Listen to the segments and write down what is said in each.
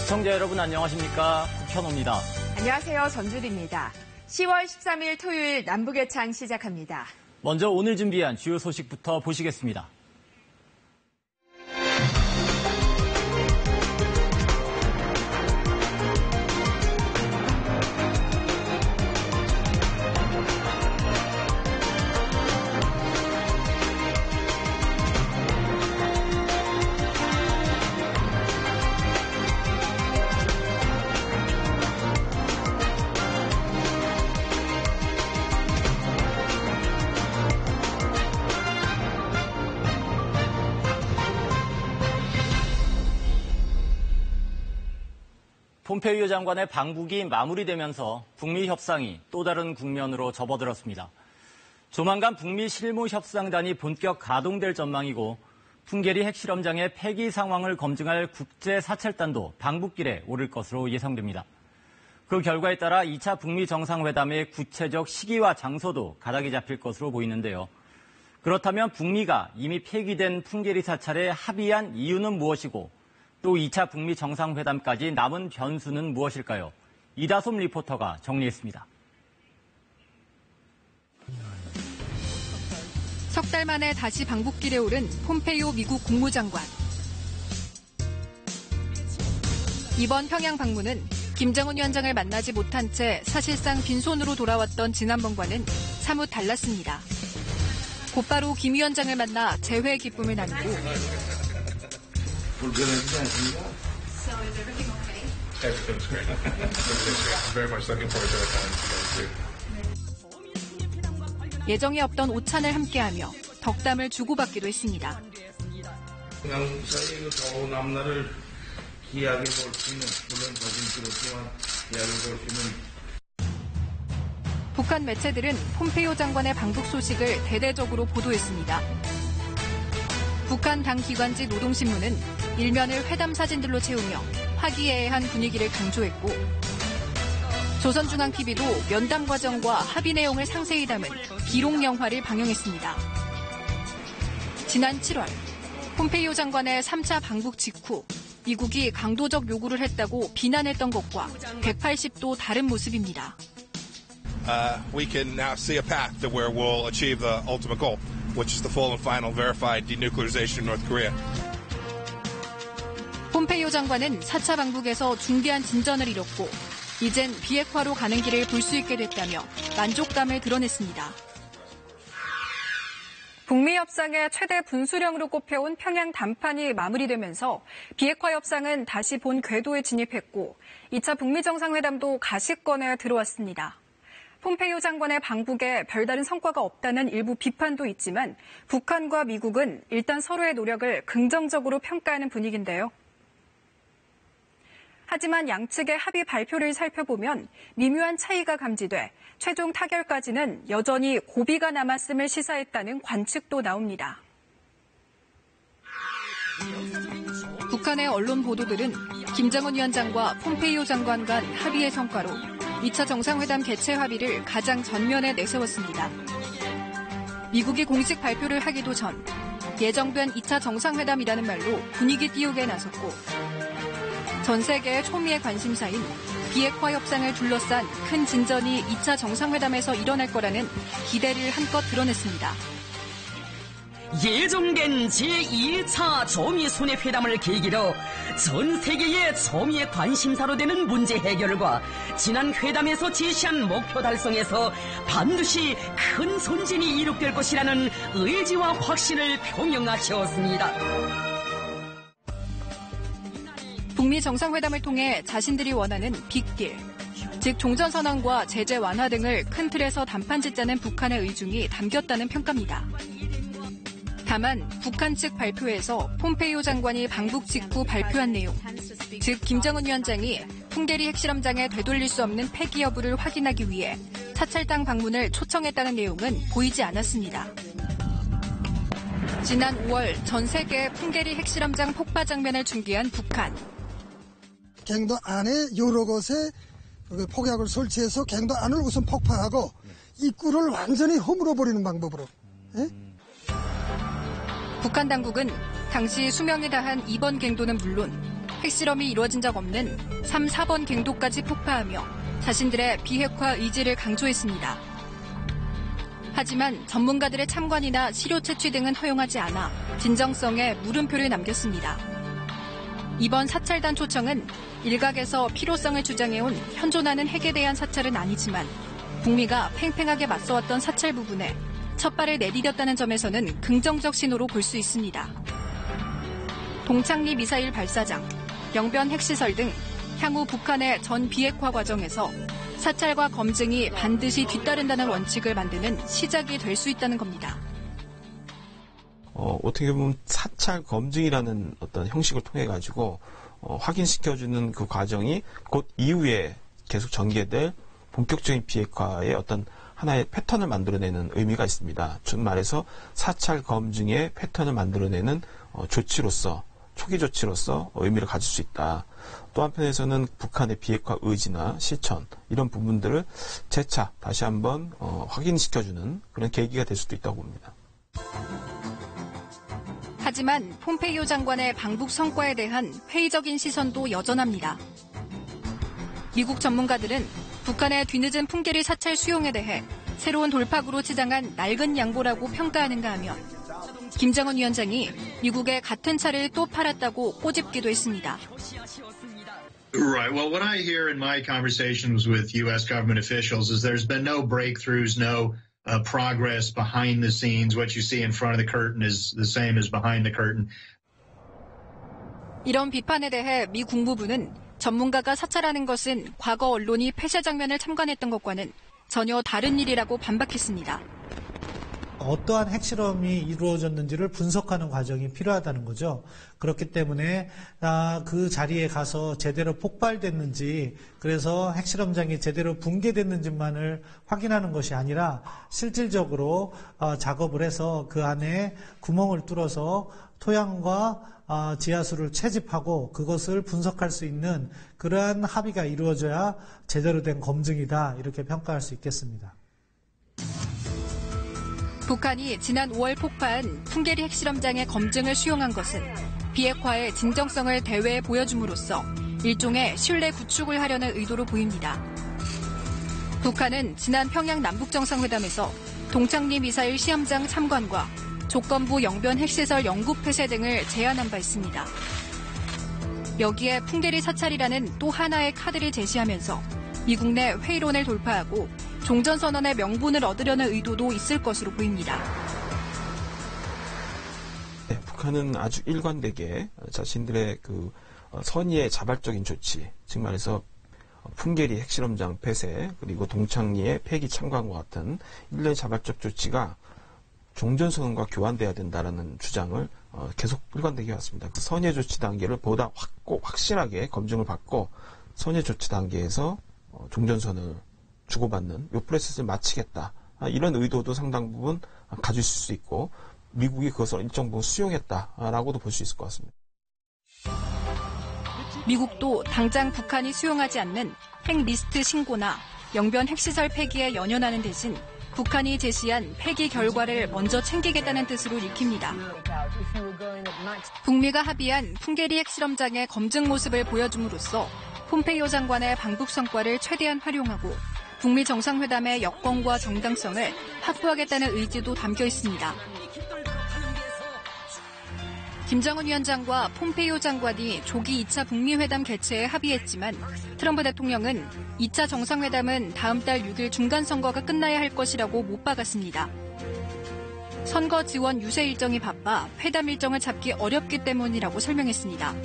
시청자 여러분 안녕하십니까? 국현호입니다. 안녕하세요. 전주리입니다. 10월 13일 토요일 남북예창 시작합니다. 먼저 오늘 준비한 주요 소식부터 보시겠습니다. 폼페이오 장관의 방북이 마무리되면서 북미 협상이 또 다른 국면으로 접어들었습니다. 조만간 북미 실무협상단이 본격 가동될 전망이고 풍계리 핵실험장의 폐기 상황을 검증할 국제사찰단도 방북길에 오를 것으로 예상됩니다. 그 결과에 따라 2차 북미 정상회담의 구체적 시기와 장소도 가닥이 잡힐 것으로 보이는데요. 그렇다면 북미가 이미 폐기된 풍계리 사찰에 합의한 이유는 무엇이고 또 2차 북미 정상회담까지 남은 변수는 무엇일까요? 이다솜 리포터가 정리했습니다. 석 달 만에 다시 방북길에 오른 폼페이오 미국 국무장관. 이번 평양 방문은 김정은 위원장을 만나지 못한 채 사실상 빈손으로 돌아왔던 지난번과는 사뭇 달랐습니다. 곧바로 김 위원장을 만나 재회의 기쁨을 나누고 불편하지 않습니까? So is everything okay? Everything's great. Very much looking forward to our time together. 예정에 없던 오찬을 함께하며 덕담을 주고받기도 했습니다. 양사의 그 더운 앞날을 기약해 볼 수 있는, 물론 조심스럽지만 기약해 볼 수 있는. 북한 매체들은 폼페이오 장관의 방북 소식을 대대적으로 보도했습니다. 북한 당 기관지 노동신문은 일면을 회담 사진들로 채우며 화기애애한 분위기를 강조했고 조선중앙TV도 면담 과정과 합의 내용을 상세히 담은 기록 영화를 방영했습니다. 지난 7월 폼페이오 장관의 3차 방북 직후 미국이 강도적 요구를 했다고 비난했던 것과 180도 다른 모습입니다. We can now see a path to where we'll achieve the ultimate goal, which is the full and final verified denuclearization of North Korea. 폼페이오 장관은 4차 방북에서 중대한 진전을 이뤘고 이젠 비핵화로 가는 길을 볼 수 있게 됐다며 만족감을 드러냈습니다. 북미 협상의 최대 분수령으로 꼽혀온 평양 담판이 마무리되면서 비핵화 협상은 다시 본 궤도에 진입했고 2차 북미 정상회담도 가시권에 들어왔습니다. 폼페이오 장관의 방북에 별다른 성과가 없다는 일부 비판도 있지만 북한과 미국은 일단 서로의 노력을 긍정적으로 평가하는 분위기인데요. 하지만 양측의 합의 발표를 살펴보면 미묘한 차이가 감지돼 최종 타결까지는 여전히 고비가 남았음을 시사했다는 관측도 나옵니다. 북한의 언론 보도들은 김정은 위원장과 폼페이오 장관 간 합의의 성과로 2차 정상회담 개최 합의를 가장 전면에 내세웠습니다. 미국이 공식 발표를 하기도 전 예정된 2차 정상회담이라는 말로 분위기 띄우게 나섰고 전 세계의 초미의 관심사인 비핵화 협상을 둘러싼 큰 진전이 2차 정상회담에서 일어날 거라는 기대를 한껏 드러냈습니다. 예정된 제2차 초미 순회회담을 계기로 전 세계의 초미의 관심사로 되는 문제 해결과 지난 회담에서 제시한 목표 달성에서 반드시 큰 선진이 이룩될 것이라는 의지와 확신을 표명하셨습니다. 북미 정상회담을 통해 자신들이 원하는 빅딜, 즉 종전선언과 제재 완화 등을 큰 틀에서 단판 짓자는 북한의 의중이 담겼다는 평가입니다. 다만 북한 측 발표에서 폼페이오 장관이 방북 직후 발표한 내용, 즉 김정은 위원장이 풍계리 핵실험장에 되돌릴 수 없는 폐기 여부를 확인하기 위해 사찰당 방문을 초청했다는 내용은 보이지 않았습니다. 지난 5월 전 세계 풍계리 핵실험장 폭파 장면을 중계한 북한. 갱도 안에 여러 곳에 폭약을 설치해서 갱도 안을 우선 폭파하고 입구를 완전히 허물어버리는 방법으로. 예? 북한 당국은 당시 수명에 다한 2번 갱도는 물론 핵실험이 이루어진 적 없는 3, 4번 갱도까지 폭파하며 자신들의 비핵화 의지를 강조했습니다. 하지만 전문가들의 참관이나 시료 채취 등은 허용하지 않아 진정성에 물음표를 남겼습니다. 이번 사찰단 초청은 일각에서 필요성을 주장해온 현존하는 핵에 대한 사찰은 아니지만 북미가 팽팽하게 맞서왔던 사찰 부분에 첫 발을 내디뎠다는 점에서는 긍정적 신호로 볼 수 있습니다. 동창리 미사일 발사장, 영변 핵시설 등 향후 북한의 전 비핵화 과정에서 사찰과 검증이 반드시 뒤따른다는 원칙을 만드는 시작이 될 수 있다는 겁니다. 어떻게 보면 사찰 검증이라는 어떤 형식을 통해 가지고 확인시켜주는 그 과정이 곧 이후에 계속 전개될 본격적인 비핵화의 어떤 하나의 패턴을 만들어내는 의미가 있습니다. 즉 말해서 사찰 검증의 패턴을 만들어내는 조치로서 초기 조치로서 의미를 가질 수 있다. 또 한편에서는 북한의 비핵화 의지나 실천 이런 부분들을 재차 다시 한번 확인시켜주는 그런 계기가 될 수도 있다고 봅니다. 하지만 폼페이오 장관의 방북 성과에 대한 회의적인 시선도 여전합니다. 미국 전문가들은 북한의 뒤늦은 풍계리 사찰 수용에 대해 새로운 돌파구로 치장한 낡은 양보라고 평가하는가 하면 김정은 위원장이 미국에 같은 차를 또 팔았다고 꼬집기도 했습니다. Right. Well, what I hear in my conversations with U.S. government officials is there's been no breakthroughs, no progress behind the scenes. What you see in front of the curtain is the same as behind the curtain. 이런 비판에 대해 미 국무부는 전문가가 사찰하는 것은 과거 언론이 폐쇄 장면을 참관했던 것과는 전혀 다른 일이라고 반박했습니다. 어떠한 핵실험이 이루어졌는지를 분석하는 과정이 필요하다는 거죠. 그렇기 때문에 그 자리에 가서 제대로 폭발됐는지, 그래서 핵실험장이 제대로 붕괴됐는지만을 확인하는 것이 아니라 실질적으로 작업을 해서 그 안에 구멍을 뚫어서 토양과 지하수를 채집하고 그것을 분석할 수 있는 그러한 합의가 이루어져야 제대로 된 검증이다, 이렇게 평가할 수 있겠습니다. 북한이 지난 5월 폭파한 풍계리 핵실험장의 검증을 수용한 것은 비핵화의 진정성을 대회에 보여줌으로써 일종의 신뢰 구축을 하려는 의도로 보입니다. 북한은 지난 평양 남북정상회담에서 동창리 미사일 시험장 참관과 조건부 영변 핵시설 영구 폐쇄 등을 제안한 바 있습니다. 여기에 풍계리 사찰이라는 또 하나의 카드를 제시하면서 미국 내 회의론을 돌파하고 종전선언의 명분을 얻으려는 의도도 있을 것으로 보입니다. 네, 북한은 아주 일관되게 자신들의 그 선의의 자발적인 조치, 즉 말해서 풍계리 핵실험장 폐쇄 그리고 동창리의 폐기 참관과 같은 일련의 자발적 조치가 종전선언과 교환돼야 된다라는 주장을 계속 일관되게 해왔습니다. 그 선의 조치 단계를 보다 확실하게 검증을 받고 선의 조치 단계에서 종전선언을 주고받는 이 프로세스를 마치겠다. 이런 의도도 상당 부분 가질 수 있고 미국이 그것을 일정 부분 수용했다라고도 볼 수 있을 것 같습니다. 미국도 당장 북한이 수용하지 않는 핵리스트 신고나 영변 핵시설 폐기에 연연하는 대신 북한이 제시한 폐기 결과를 먼저 챙기겠다는 뜻으로 읽힙니다. 북미가 합의한 풍계리 핵실험장의 검증 모습을 보여줌으로써 폼페이오 장관의 방북 성과를 최대한 활용하고 북미 정상회담의 여건과 정당성을 확보하겠다는 의지도 담겨 있습니다. 김정은 위원장과 폼페이오 장관이 조기 2차 북미 회담 개최에 합의했지만 트럼프 대통령은 2차 정상회담은 다음 달 6일 중간선거가 끝나야 할 것이라고 못 박았습니다. 선거 지원 유세 일정이 바빠 회담 일정을 잡기 어렵기 때문이라고 설명했습니다.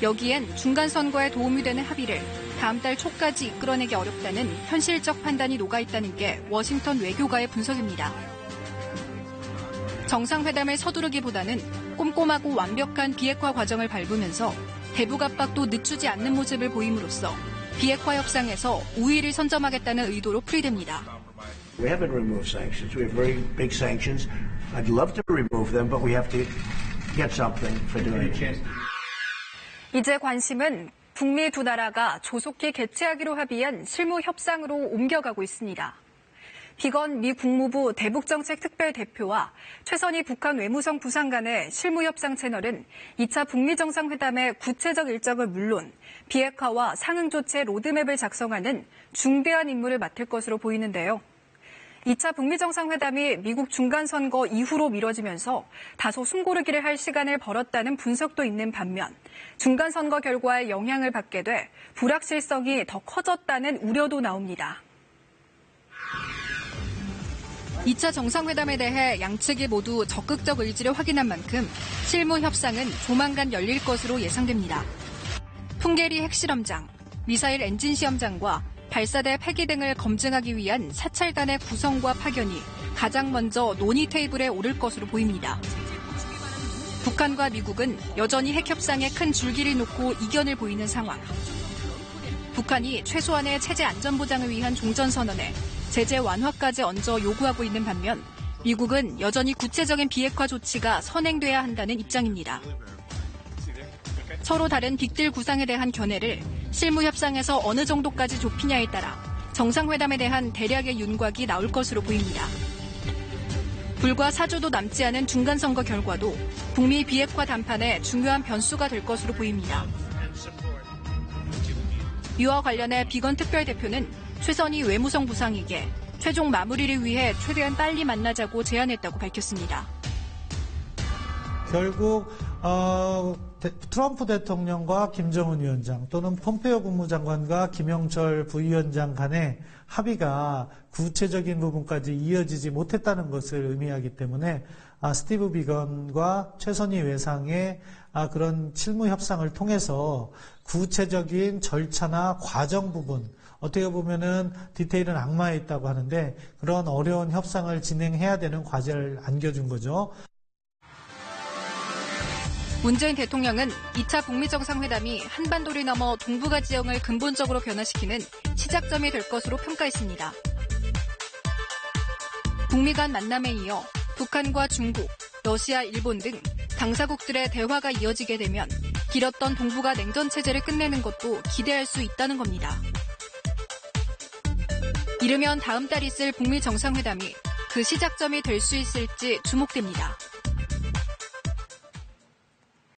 여기엔 중간선거에 도움이 되는 합의를 다음 달 초까지 이끌어내기 어렵다는 현실적 판단이 녹아있다는 게 워싱턴 외교가의 분석입니다. 정상회담을 서두르기보다는 꼼꼼하고 완벽한 비핵화 과정을 밟으면서 대북 압박도 늦추지 않는 모습을 보임으로써 비핵화 협상에서 우위를 선점하겠다는 의도로 풀이됩니다. We haven't removed sanctions. We have very big sanctions. I'd love to remove them, but we have to get something for doing it. 이제 관심은 북미 두 나라가 조속히 개최하기로 합의한 실무 협상으로 옮겨가고 있습니다. 비건 미 국무부 대북정책특별대표와 최선희 북한 외무성 부상 간의 실무협상 채널은 2차 북미 정상회담의 구체적 일정을 물론 비핵화와 상응 조치의 로드맵을 작성하는 중대한 임무를 맡을 것으로 보이는데요. 2차 북미 정상회담이 미국 중간선거 이후로 미뤄지면서 다소 숨고르기를 할 시간을 벌었다는 분석도 있는 반면 중간선거 결과에 영향을 받게 돼 불확실성이 더 커졌다는 우려도 나옵니다. 2차 정상회담에 대해 양측이 모두 적극적 의지를 확인한 만큼 실무 협상은 조만간 열릴 것으로 예상됩니다. 풍계리 핵실험장, 미사일 엔진 시험장과 발사대 폐기 등을 검증하기 위한 사찰단의 구성과 파견이 가장 먼저 논의 테이블에 오를 것으로 보입니다. 북한과 미국은 여전히 핵 협상에 큰 줄기를 놓고 이견을 보이는 상황. 북한이 최소한의 체제 안전 보장을 위한 종전선언에 제재 완화까지 얹어 요구하고 있는 반면 미국은 여전히 구체적인 비핵화 조치가 선행돼야 한다는 입장입니다. 서로 다른 빅딜 구상에 대한 견해를 실무 협상에서 어느 정도까지 좁히냐에 따라 정상회담에 대한 대략의 윤곽이 나올 것으로 보입니다. 불과 4주도 남지 않은 중간선거 결과도 북미 비핵화談判에 중요한 변수가 될 것으로 보입니다. 이와 관련해 비건 특별대표는 최선희 외무성 부상에게 최종 마무리를 위해 최대한 빨리 만나자고 제안했다고 밝혔습니다. 결국 트럼프 대통령과 김정은 위원장 또는 폼페이오 국무장관과 김영철 부위원장 간의 합의가 구체적인 부분까지 이어지지 못했다는 것을 의미하기 때문에 스티브 비건과 최선희 외상의 그런 실무 협상을 통해서 구체적인 절차나 과정 부분, 어떻게 보면은 디테일은 악마에 있다고 하는데 그런 어려운 협상을 진행해야 되는 과제를 안겨준 거죠. 문재인 대통령은 2차 북미 정상회담이 한반도를 넘어 동북아 지형을 근본적으로 변화시키는 시작점이 될 것으로 평가했습니다. 북미 간 만남에 이어 북한과 중국, 러시아, 일본 등 당사국들의 대화가 이어지게 되면 길었던 동북아 냉전 체제를 끝내는 것도 기대할 수 있다는 겁니다. 이르면 다음 달 있을 북미 정상회담이 그 시작점이 될 수 있을지 주목됩니다.